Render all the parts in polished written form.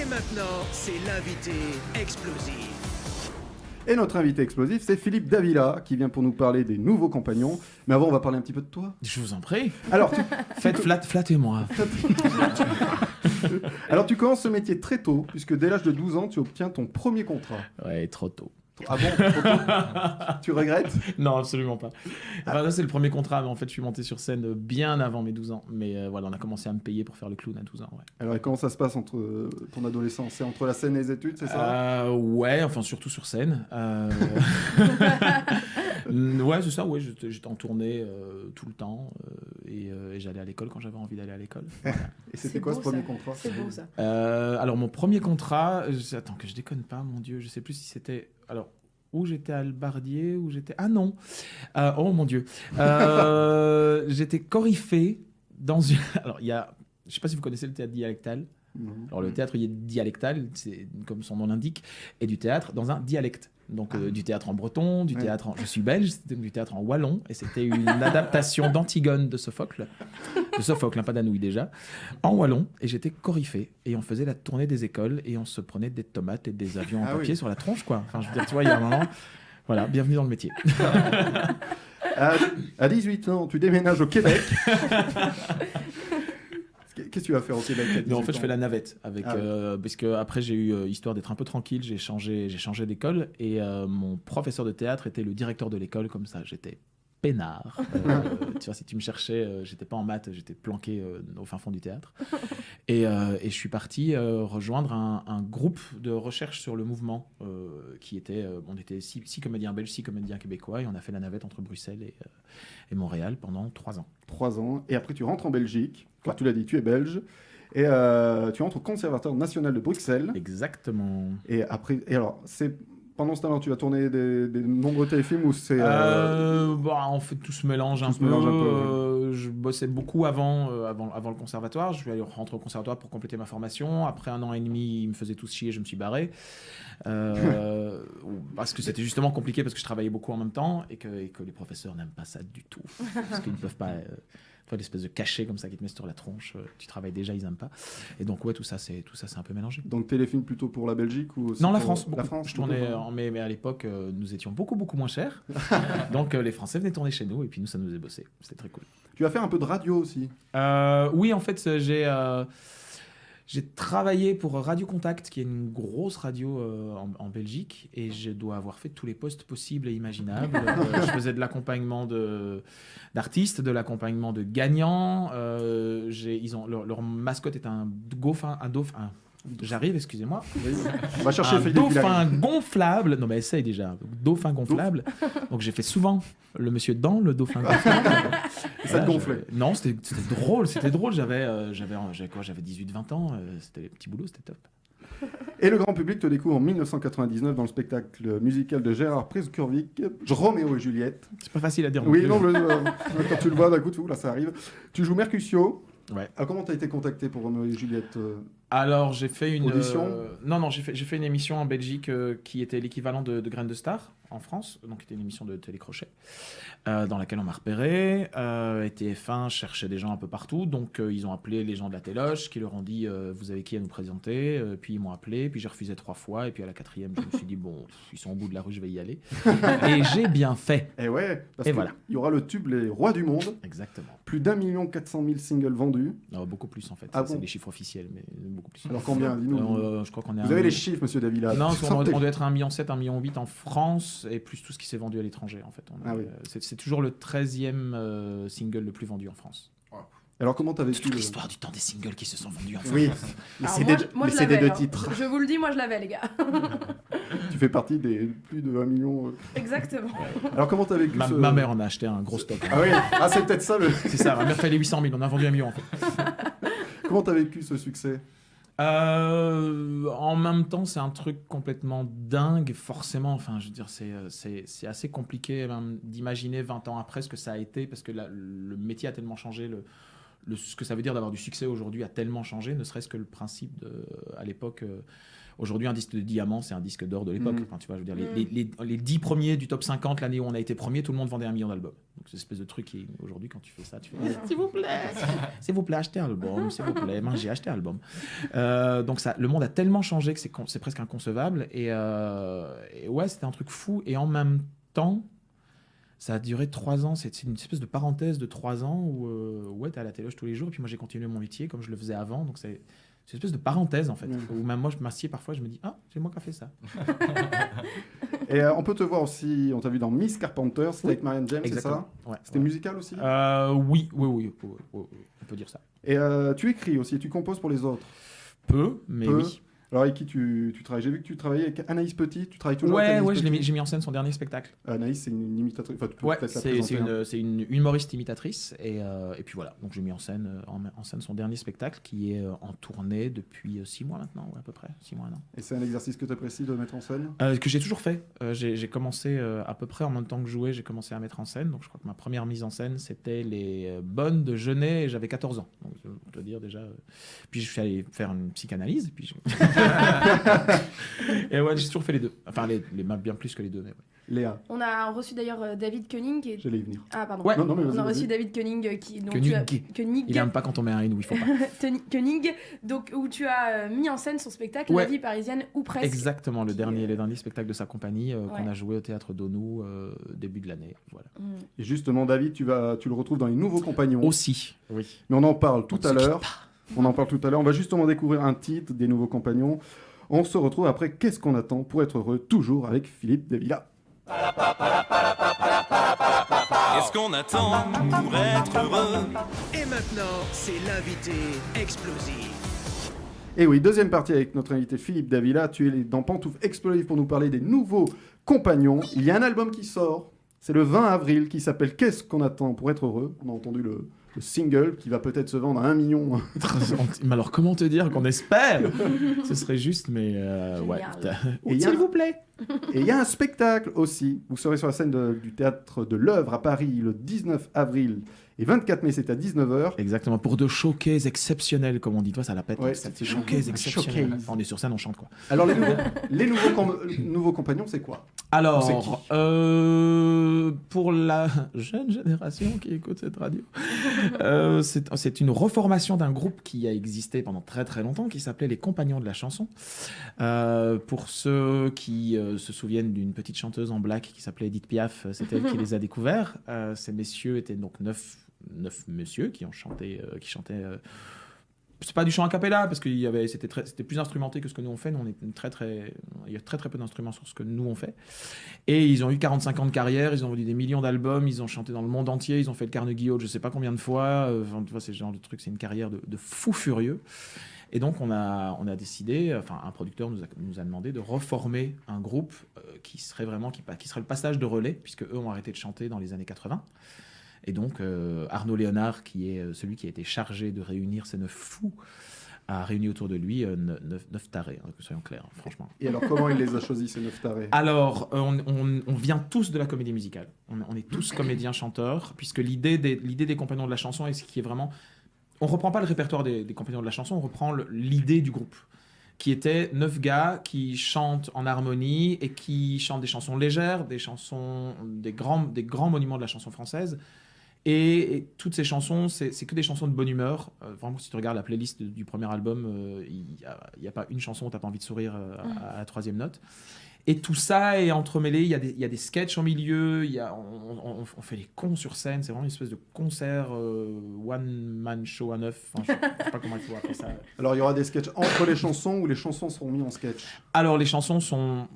maintenant, c'est l'invité explosif. Et notre invité explosif, c'est Philippe Davila, qui vient pour nous parler des nouveaux compagnons. Mais avant, on va parler un petit peu de toi. Je vous en prie. Alors, Flattez-moi. Alors, tu commences ce métier très tôt, puisque dès l'âge de 12 ans, tu obtiens ton premier contrat. Ouais, trop tôt. Ah bon, trop tôt. Tu regrettes? Non, absolument pas. Enfin, là, c'est le premier contrat, mais en fait, je suis monté sur scène bien avant mes 12 ans. Mais voilà, on a commencé à me payer pour faire le clown à 12 ans. Ouais. Alors, et comment ça se passe entre ton adolescence? C'est entre la scène et les études, c'est ça? Ouais, enfin, surtout sur scène. Ouais, c'est ça, ouais, j'étais en tournée tout le temps et j'allais à l'école quand j'avais envie d'aller à l'école. Voilà. Et c'était quoi ce premier contrat? C'est beau ça. Alors, mon premier contrat, attends que je déconne pas, mon Dieu, je sais plus si c'était. Alors, où j'étais à Albardier, où j'étais. Ah non oh mon Dieu j'étais coryphée dans une. Alors, il y a. Je sais pas si vous connaissez le théâtre dialectal. Alors, le théâtre il est dialectal, c'est comme son nom l'indique, et du théâtre dans un dialecte. Donc, du théâtre en breton, du théâtre en... Je suis belge, c'était du théâtre en wallon, et c'était une adaptation d'Antigone de Sophocle. De Sophocle, hein, pas d'Anouilh déjà. En wallon, et j'étais coryphée. Et on faisait la tournée des écoles, et on se prenait des tomates et des avions en papier sur la tronche, quoi. Enfin, je veux dire, tu vois, il y a un moment... Voilà, bienvenue dans le métier. À 18 ans, tu déménages au Québec. Qu'est-ce que tu vas faire au Québec à 18 Non, en fait, ans? je fais la navette avec parce que après j'ai eu histoire d'être un peu tranquille, j'ai changé d'école et mon professeur de théâtre était le directeur de l'école, comme ça j'étais peinard. Tu vois, si tu me cherchais, j'étais pas en maths, j'étais planqué au fin fond du théâtre. Et je suis parti rejoindre un groupe de recherche sur le mouvement qui était, on était 6 comédiens belges, 6 comédiens québécois, et on a fait la navette entre Bruxelles et Montréal pendant 3 ans. 3 ans. Et après, tu rentres en Belgique. Car tu l'as dit, tu es belge. Et tu rentres au Conservatoire national de Bruxelles. Exactement. Et après, alors, pendant ce temps-là, tu vas tourner des nombreux téléfilms ou c'est... En fait, tout se mélange un peu. Je bossais beaucoup avant le conservatoire. Je suis allé rentrer au conservatoire pour compléter ma formation. Après 1 an et demi, ils me faisaient tous chier, je me suis barré. Parce que c'était justement compliqué, parce que je travaillais beaucoup en même temps et que les professeurs n'aiment pas ça du tout. Parce qu'ils ne peuvent pas... l'espèce de cachet comme ça qui te met sur la tronche, tu travailles déjà, ils aiment pas. Et donc ouais, tout ça c'est un peu mélangé. Donc téléfilm plutôt pour la Belgique ou non, la France. La France. Je tournais mais à l'époque nous étions beaucoup moins chers. Donc les Français venaient tourner chez nous et puis nous ça nous faisait bosser. C'était très cool. Tu vas faire un peu de radio aussi. Oui, en fait j'ai travaillé pour Radio Contact, qui est une grosse radio en Belgique, et je dois avoir fait tous les postes possibles et imaginables. Je faisais de l'accompagnement d'artistes, de l'accompagnement de gagnants. Leur mascotte est un dauphin. J'arrive, excusez-moi. On va chercher un dauphin gonflable. Non, mais essaye déjà. Dauphin gonflable. Donc j'ai fait souvent le monsieur dans le dauphin gonflable. Et ça te gonflait? Non, c'était drôle. C'était drôle. J'avais 18-20 ans. C'était les petits boulots, c'était top. Et le grand public te découvre en 1999 dans le spectacle musical de Gérard Preskurvik, Roméo et Juliette. C'est pas facile à dire. Oui, non, quand tu le vois d'un coup, là ça arrive. Tu joues Mercutio. Ouais. Alors, comment tu as été contacté pour Roméo et Juliette? Alors, j'ai fait une audition. Non, j'ai fait une émission en Belgique qui était l'équivalent de Graines de Star en France, donc c'était une émission de télécrochet dans laquelle on m'a repéré. Et TF1 cherchait des gens un peu partout, donc ils ont appelé les gens de la Téloche qui leur ont dit vous avez qui à nous présenter, puis ils m'ont appelé, puis j'ai refusé 3 fois, et puis à la 4e je me suis dit bon, ils sont au bout de la rue, je vais y aller. Et j'ai bien fait. Et ouais, parce et que voilà. Il y aura le tube Les Rois du Monde. Exactement. Plus d'1 400 000 singles vendus. Non, beaucoup plus en fait. Ah c'est bon les chiffres officiels, mais beaucoup plus. Alors combien? Dis-nous. Je crois qu'on est Vous avez les chiffres, monsieur Davila? Non, on doit être à 1,7 million, 1,8 million en France, et plus tout ce qui s'est vendu à l'étranger en fait. Oui. C'est toujours le 13e single le plus vendu en France. Alors comment t'as vécu toute l'histoire du temps des singles qui se sont vendus en France. Oui, les CD de titres. Je vous le dis, moi je l'avais, les gars. Tu fais partie des plus de 1 million. Exactement. Alors comment t'as vécu ma mère en a acheté un gros stock. Ah oui, c'est peut-être ça le... C'est ça, ma mère fait les 800 000, on a vendu 1 million en fait. Comment t'as vécu ce succès? En même temps, c'est un truc complètement dingue, forcément. Enfin, je veux dire, c'est assez compliqué même d'imaginer 20 ans après ce que ça a été, parce que le métier a tellement changé, ce que ça veut dire d'avoir du succès aujourd'hui a tellement changé, ne serait-ce que le principe à l'époque. Aujourd'hui, un disque de diamant, c'est un disque d'or de l'époque. Enfin, tu vois, je veux dire, les 10 premiers du top 50, l'année où on a été premier, tout le monde vendait 1 million d'albums. Donc, c'est une espèce de truc qui, aujourd'hui, quand tu fais ça, tu fais s'il vous plaît, achetez un album, s'il vous plaît, j'ai acheté un album. Donc, le monde a tellement changé que c'est presque inconcevable. Et ouais, c'était un truc fou. Et en même temps, ça a duré 3 ans. C'est une espèce de parenthèse de 3 ans où ouais, t'es à la téloge tous les jours. Et puis moi, j'ai continué mon métier comme je le faisais avant. Donc, c'est une espèce de parenthèse, en fait. Où même moi, je m'assieds parfois, je me dis, ah, c'est moi qui a fait ça. Et on peut te voir aussi, on t'a vu dans Miss Carpenter, c'était avec Marianne James, c'est ça? Ouais, C'était musical aussi? Oui, on peut dire ça. Et tu écris aussi, tu composes pour les autres? Peu, mais oui. Alors avec qui tu travailles? J'ai vu que tu travaillais avec Anaïs Petit, tu travailles toujours avec Anaïs Ouais, Petit. j'ai mis en scène son dernier spectacle. Anaïs, c'est une imitatrice, enfin, tu peux Ouais, peut-être la présenter. c'est une humoriste imitatrice. Et puis voilà, donc j'ai mis en scène son dernier spectacle qui est en tournée depuis 6 mois maintenant, ouais, à peu près, 6 mois, 1 an. Et c'est un exercice que tu apprécies de mettre en scène? Que j'ai toujours fait. J'ai commencé à peu près en même temps que jouer, j'ai commencé à mettre en scène. Donc je crois que ma première mise en scène, c'était les Bonnes de Genet, et j'avais 14 ans. Donc je dois dire déjà. Puis je suis allé faire une psychanalyse. Et puis et ouais, j'ai toujours fait les deux. Enfin, bien plus que les deux. Mais ouais. Léa. On a reçu d'ailleurs David Koenig. J'allais y venir. Ah, pardon. Ouais. Non, mais On a vas-y. reçu David Koenig. Koenig. Il n'aime pas quand on met un N où il faut pas. Koenig, donc, où tu as mis en scène son spectacle Ouais. La vie parisienne ou presque. Exactement, le dernier spectacle de sa compagnie qu'on Ouais. a joué au Théâtre d'Onou début de l'année. Voilà. Et justement, David, tu le retrouves dans Les Nouveaux Compagnons. Aussi. Oui. Mais on en parle tout On à ne se l'heure. On en parle tout à l'heure. On va justement découvrir un titre des Nouveaux Compagnons. On se retrouve après Qu'est-ce qu'on attend pour être heureux, toujours avec Philippe Davila. Qu'est-ce qu'on attend pour être heureux? Et maintenant, c'est l'invité explosif. Et oui, deuxième partie avec notre invité Philippe Davila. Tu es dans Pantoufles Explosives pour nous parler des Nouveaux Compagnons. Il y a un album qui sort, c'est le 20 avril, qui s'appelle Qu'est-ce qu'on attend pour être heureux? On a entendu le single qui va peut-être se vendre à 1 million. Mais alors, comment te dire qu'on espère? Ce serait juste, mais ouais. Et il y a- S'il vous plaît. Et il y a un spectacle aussi. Vous serez sur la scène du Théâtre de l'Œuvre à Paris le 19 avril et 24 mai, c'est à 19h. Exactement, pour de showcases exceptionnels, comme on dit. Toi, ça la pète. Ouais, c'est c'est showcase un exceptionnel. showcase. Enfin, on est sur scène, on chante, quoi. Alors, les nouveaux compagnons, c'est quoi? Alors, C'est qui pour la jeune génération qui écoute cette radio, c'est une reformation d'un groupe qui a existé pendant très très longtemps, qui s'appelait les Compagnons de la chanson. Pour ceux qui se souviennent d'une petite chanteuse en black qui s'appelait Edith Piaf, c'est elle qui les a découverts. Ces messieurs étaient donc 9 messieurs qui chantaient. C'est pas du chant a cappella parce que c'était plus instrumenté que ce que nous on fait. Nous, on est il y a très très peu d'instruments sur ce que nous on fait. Et ils ont eu 45 ans de carrière, ils ont vendu des millions d'albums, ils ont chanté dans le monde entier, ils ont fait le Carnegie Hall, je sais pas combien de fois. Enfin, tu vois, c'est ce genre de truc, c'est une carrière de fou furieux. Et donc on a décidé, enfin un producteur nous a demandé de reformer un groupe qui serait le passage de relais, puisque eux ont arrêté de chanter dans les années 80. Et donc, Arnaud Léonard, qui est celui qui a été chargé de réunir ces 9 fous, a réuni autour de lui 9 tarés, que soyons clairs, franchement. Et alors, comment il les a choisis, ces 9 tarés? Alors, on vient tous de la comédie musicale. On est tous comédiens-chanteurs, puisque l'idée des Compagnons de la chanson est ce qui est vraiment... On ne reprend pas le répertoire des Compagnons de la chanson, on reprend l'idée du groupe, qui était 9 gars qui chantent en harmonie et qui chantent des chansons légères, des grands monuments de la chanson française. Et toutes ces chansons, c'est que des chansons de bonne humeur. Vraiment, si tu regardes la playlist du premier album, il n'y a pas une chanson où tu n'as pas envie de sourire à la 3e note. Et tout ça est entremêlé, il y a des sketchs au milieu, on fait les cons sur scène, c'est vraiment une espèce de concert one-man show à 9, enfin, je ne sais pas comment il faut appeler ça. Alors, il y aura des sketchs entre les chansons ou les chansons seront mises en sketch? Alors les chansons sont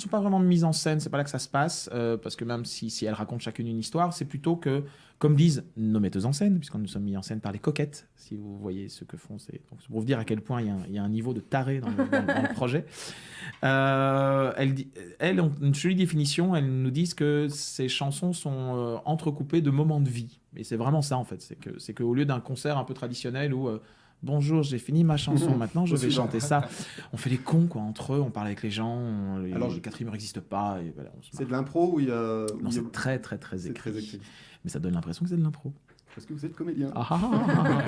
pas vraiment mises en scène, c'est pas là que ça se passe, parce que même si elles racontent chacune une histoire, c'est plutôt que, comme disent nos metteuses en scène, puisqu'on nous sommes mis en scène par les coquettes, si vous voyez ce que font, c'est pour vous dire à quel point il y a un niveau de taré dans le projet. Elles ont une jolie définition, elles nous disent que ces chansons sont entrecoupées de moments de vie. Et c'est vraiment ça en fait, c'est qu'au lieu d'un concert un peu traditionnel où bonjour, j'ai fini ma chanson, maintenant je vais chanter ça. On fait les cons quoi, entre eux, on parle avec les gens, les quatrièmes n'existent pas. Et voilà, C'est de l'impro ou il y a... Non, c'est très très très C'est écrit. très écrit. Mais ça donne l'impression que c'est de l'impro. Parce que vous êtes comédien. Ah, ah, ah, ah.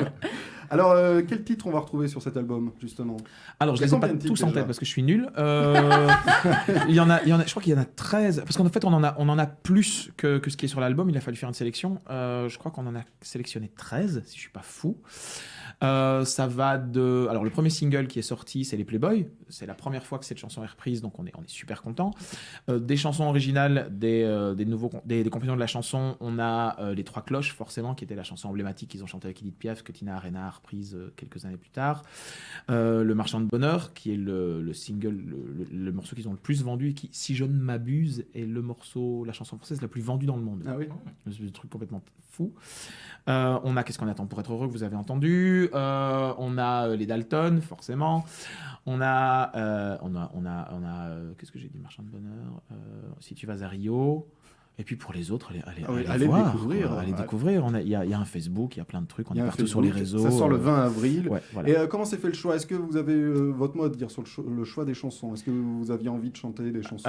Alors, quel titre on va retrouver sur cet album, justement? Alors, je Il y a les ai pas combien de titres, tous en déjà tête parce que je suis nul. Il y en a, je crois qu'il y en a 13. Parce qu'en fait, on en a plus que ce qui est sur l'album. Il a fallu faire une sélection. Je crois qu'on en a sélectionné 13, si je suis pas fou. Ça va de... Alors, le premier single qui est sorti, c'est Les Playboys. C'est la première fois que cette chanson est reprise, donc on est super content. Des chansons originales, des compagnons de la chanson, on a Les Trois Cloches, forcément, qui était la chanson emblématique qu'ils ont chantée avec Edith Piaf, que Tina Arena a reprise quelques années plus tard. Le Marchand de Bonheur, qui est le single, le morceau qu'ils ont le plus vendu, et qui, si je ne m'abuse, est la chanson française la plus vendue dans le monde. Ah oui. C'est un truc complètement fou. On a Qu'est-ce qu'on attend pour être heureux, que vous avez entendu. On a les Dalton, forcément. On a qu'est-ce que j'ai dit, Marchand de Bonheur. Si tu vas à Rio. Et puis pour les autres, allez voir, découvrir. Allez découvrir. Il y a un Facebook, il y a plein de trucs. On Il y est a un partout sur Facebook, les réseaux. Ça sort le 20 avril. Ouais, voilà. Et comment s'est fait le choix? Est-ce que vous avez votre mot à dire sur le choix des chansons? Est-ce que vous aviez envie de chanter des chansons?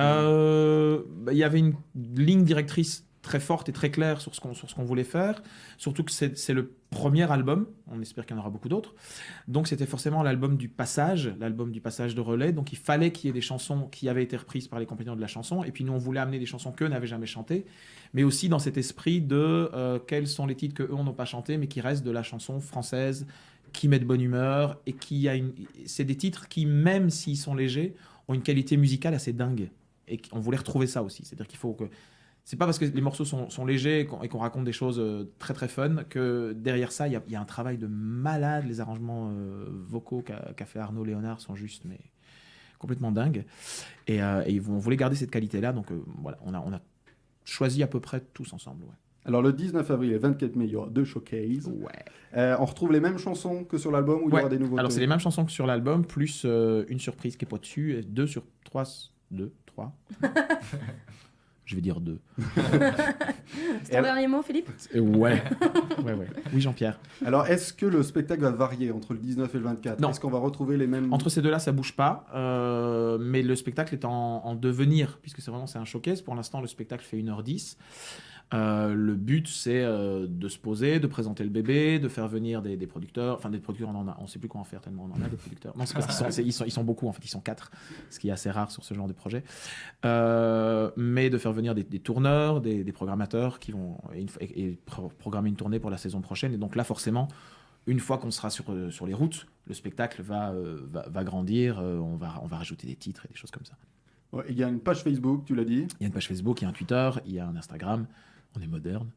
Il y avait une ligne directrice très forte et très claire sur ce qu'on voulait faire. Surtout que c'est le premier album. On espère qu'il y en aura beaucoup d'autres. Donc c'était forcément l'album du passage de relais. Donc il fallait qu'il y ait des chansons qui avaient été reprises par les compagnons de la chanson. Et puis nous, on voulait amener des chansons qu'eux n'avaient jamais chantées. Mais aussi dans cet esprit de quels sont les titres qu'eux n'ont pas chantés, mais qui restent de la chanson française, qui met de bonne humeur. Et c'est des titres qui, même s'ils sont légers, ont une qualité musicale assez dingue. Et on voulait retrouver ça aussi. C'est-à-dire qu'il faut que... C'est pas parce que les morceaux sont légers et qu'on raconte des choses très très fun que derrière ça, il y a un travail de malade. Les arrangements vocaux qu'a fait Arnaud Léonard sont juste mais complètement dingues. Et on voulait garder cette qualité-là. Donc voilà, on a choisi à peu près tous ensemble. Ouais. Alors le 19 avril et 24 mai, il y aura 2 showcases. Ouais. On retrouve les mêmes chansons que sur l'album ou il y aura des nouveautés? Alors c'est les mêmes chansons que sur l'album, plus une surprise qui est pas dessus. 2 sur 3. 2, 3. Je vais dire 2. C'est ton dernier mot, Philippe? Ouais. Oui, Jean-Pierre. Alors, est-ce que le spectacle va varier entre le 19 et le 24? Non. Est-ce qu'on va retrouver les mêmes... Entre ces deux-là, ça bouge pas. Mais le spectacle est en devenir, puisque c'est un showcase. Pour l'instant, le spectacle fait 1h10. Le but, c'est de se poser, de présenter le bébé, de faire venir des producteurs. Enfin, des producteurs, on ne sait plus quoi en faire tellement on en a des producteurs. Non, c'est parce qu'ils sont beaucoup, en fait, ils sont 4, ce qui est assez rare sur ce genre de projet. Mais de faire venir des tourneurs, des programmateurs qui vont programmer une tournée pour la saison prochaine. Et donc là, forcément, une fois qu'on sera sur les routes, le spectacle va grandir. On va rajouter des titres et des choses comme ça. Ouais, il y a une page Facebook, tu l'as dit. Il y a une page Facebook, il y a un Twitter, il y a un Instagram. On est moderne.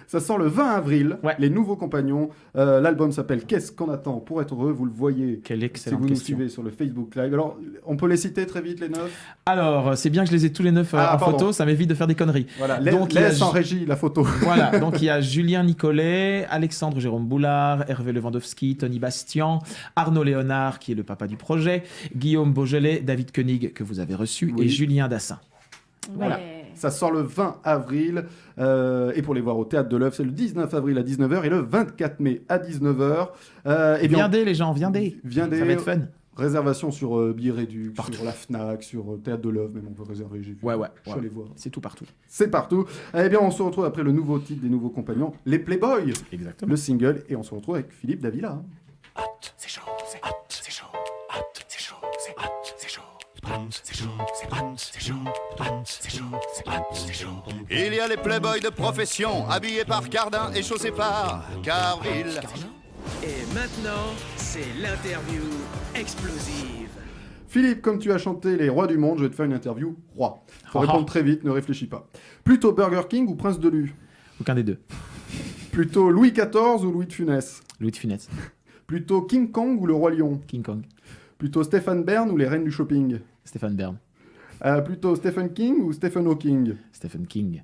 Ça sort le 20 avril, Ouais. Les Nouveaux Compagnons. L'album s'appelle Qu'est-ce qu'on attend pour être heureux? Vous le voyez Quelle si excellente vous nous question. suivez sur le Facebook Live. Alors, on peut les citer très vite, les 9? Alors, c'est bien que je les ai tous les 9 en pardon. photo, ça m'évite de faire des conneries. Voilà, Donc, il y a laisse en régie la photo. Voilà, donc il y a Julien Nicolet, Alexandre Jérôme Boulard, Hervé Lewandowski, Tony Bastian, Arnaud Léonard, qui est le papa du projet, Guillaume Beaujolais, David Koenig, que vous avez reçu, Oui. et Julien Dassin. Voilà. Ouais. Ça sort le 20 avril. Et pour les voir au Théâtre de l'Œuvre, c'est le 19 avril à 19h et le 24 mai à 19h. Et bien, Viendez les gens, viendez. viendez. Ça va être fun. Réservation sur Billets Réduc, Partout. sur la FNAC, sur Théâtre de l'Œuvre, même on peut réserver, j'ai vu. Ouais. Je suis allé voir. C'est tout partout. C'est partout. Eh bien, on se retrouve après le nouveau titre des Nouveaux Compagnons, Les Playboys, Exactement. le single, et on se retrouve avec Philippe Davila. C'est chaud, c'est hot, c'est chaud, hot, c'est chaud, c'est hot, c'est chaud, hot, c'est chaud, c'est hot, c'est chaud, hot, c'est chaud, c'est hot, c'est chaud. Il y a les playboys de profession, habillés par Cardin et chaussés par Carville. Et maintenant, c'est l'interview explosive. Philippe, comme tu as chanté Les Rois du Monde, je vais te faire une interview roi. Faut Ah. répondre très vite, ne réfléchis pas. Plutôt Burger King ou Prince de Lu? Aucun des deux. Plutôt Louis XIV ou Louis de Funès? Louis de Funès, Plutôt King Kong ou le Roi Lion? King Kong, Plutôt Stéphane Bern ou les Reines du Shopping? Stéphane Bern, Plutôt Stephen King ou Stephen Hawking? Stephen King.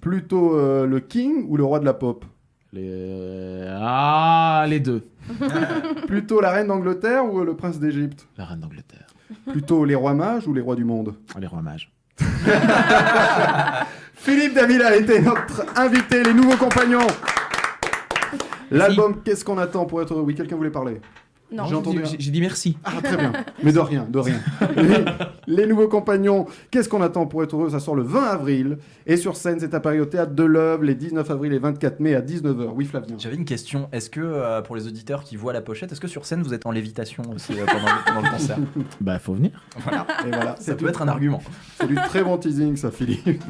Plutôt le King ou le Roi de la Pop? Les deux. Plutôt la Reine d'Angleterre ou le Prince d'Égypte? La reine d'Angleterre. Plutôt les Rois Mages ou les Rois du Monde? Les rois mages. Philippe Davila a été notre invité, Les Nouveaux Compagnons. L'album Qu'est-ce qu'on attend pour être heureux? Oui, quelqu'un voulait parler. Non. J'ai entendu. J'ai dit merci. Ah, très bien. Mais de rien, de rien. Les nouveaux compagnons, qu'est-ce qu'on attend pour être heureux? Ça sort le 20 avril. Et sur scène, c'est à Paris au Théâtre de l'Oeuvre les 19 avril et 24 mai à 19h. Oui, Flavien. J'avais une question. Est-ce que, pour les auditeurs qui voient la pochette, est-ce que sur scène, vous êtes en lévitation aussi pendant le concert? Bah, faut venir. Voilà. Et voilà, Ça peut être un argument. c'est du très bon teasing, ça, Philippe.